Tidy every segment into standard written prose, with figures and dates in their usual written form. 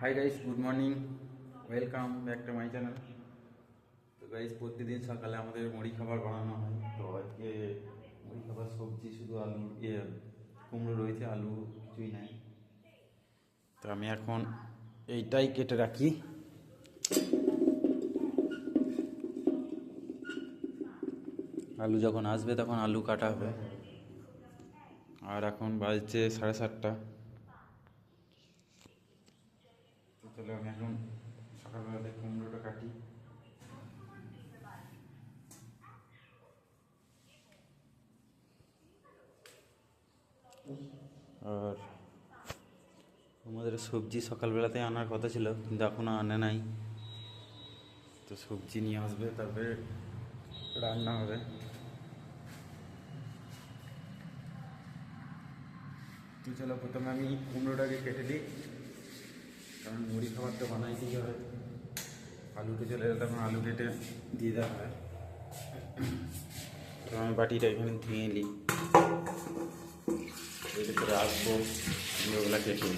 Hi guys, good morning, welcome back to my channel. তো guys, প্রতিদিন সকালে আমাদের মুড়ি খাবার বানানো হয়। তো আজকে মুড়ি খাবার সবজি শুধু আলু কুমড়ো রয়েছে, আলু কিছুই নাই। তো আমি এখন এইটাই কেটে রাখি। আলু যখন আসবে তখন আলু কাটা হবে। আর এখন বাজছে 7:30। তো চলো আমি এখন সকালবেলাতে কুমড়োটা কাটি। আর আমাদের সবজি সকালবেলাতে আনার কথা ছিল, কিন্তু এখনও আনে নাই। তো সবজি নিয়ে আসবে, তারপরে রান্না হবে। তো চলো প্রথমে আমি কুমড়োটাকে কেটে দিই, কারণ মুড়ি খাবার তো বানাইতেই হবে। আলুটা চলে এলে তখন আলু কেটে দিয়ে দেওয়া হয়। তো আমি বাটিটা এখানে ধুয়ে নিই, এর ভিতরে আসবো কুমড়োগুলা কেটে।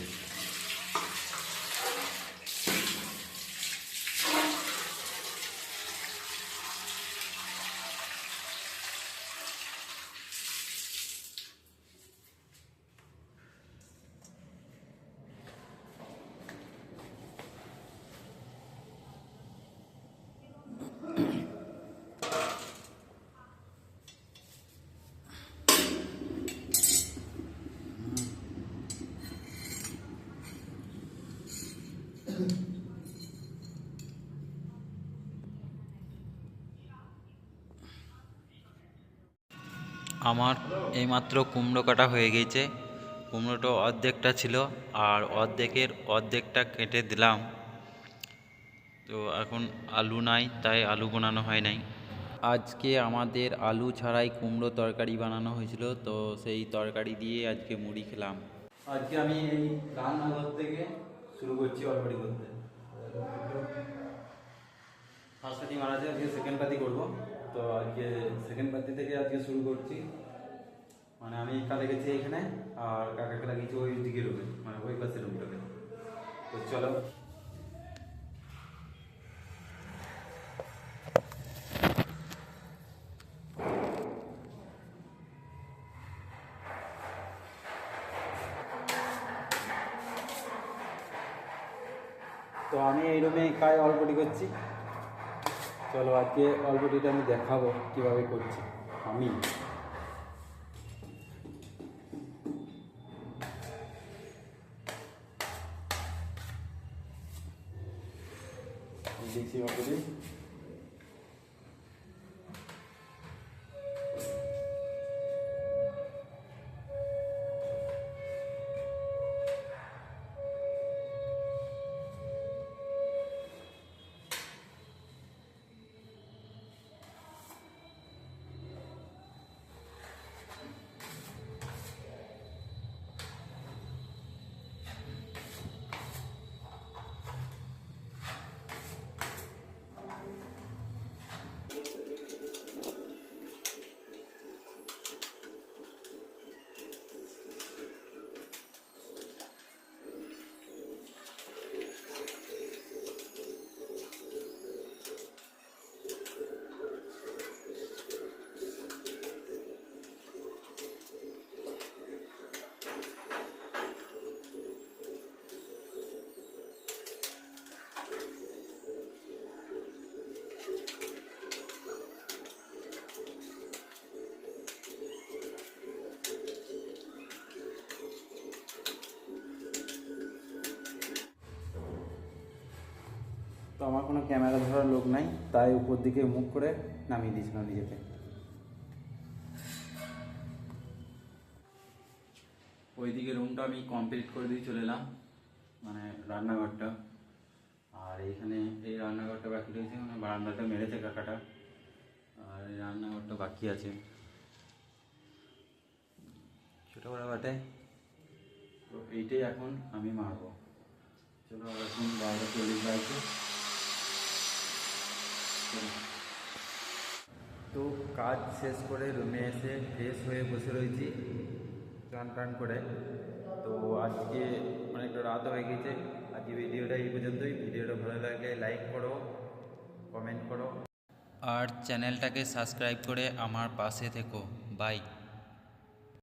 আমার এইমাত্র কুমড়ো কাটা হয়ে গেছে। কুমড়োটা অর্ধেকটা ছিল, আর অর্ধেকটা কেটে দিলাম। তো এখন আলু নাই, তাই আলু বানানো হয় নাই। আজকে আমাদের আলু ছাড়াই কুমড়ো তরকারি বানানো হয়েছিল, তো সেই তরকারি দিয়ে আজকে মুড়ি খেলাম। আজকে আমি এই রান্নাঘর থেকে শুরু করছি অল্পটি করতে। ফার্স্ট পাতি মারা যায়, আজকে সেকেন্ড পাতি করবো। তো আজকে সেকেন্ড পাতি থেকে আজকে শুরু করছি। মানে আমি কালে গেছি এখানে, আর কাকাকে লাগিয়েছি ওই দিকে রুমে, মানে ওই পাশে রুমটাকে। তো চলো। তো আমি এই রুমে কাজ অল্পটি করছি। চলো আজকে অল্পটিটা আমি দেখাবো কীভাবে করছি আমি। দেখছি অল্পটি। তো আমার কোনো ক্যামেরা ধরার লোক নাই, তাই উপর দিকে মুখ করে নামিয়ে দিয়েছিলাম নিজেকে। ওইদিকে রুমটা আমি কমপ্লিট করে দিয়ে চলে এলাম, মানে রান্নাঘরটা। আর এইখানে এই রান্নাঘরটা বাকি রয়েছে, মানে বারান্দাটা মেরেছে কাকাটা, আর এই রান্নাঘরটা বাকি আছে। ছোটো বড় বাটে। তো এইটাই এখন আমি মারবো। চলো এখন 12:40 বাজছে। তো কাজ শেষ করে রুমে এসে ফ্রেশ হয়ে বসে রয়েছি, চান টান করে। তো আজকে অনেকটা রাত হয়ে গেছে। আজকে ভিডিওটা এই পর্যন্তই। ভিডিওটা ভালো লাগলে লাইক করো, কমেন্ট করো আর চ্যানেলটাকে সাবস্ক্রাইব করে আমার পাশে থেকো। বাই।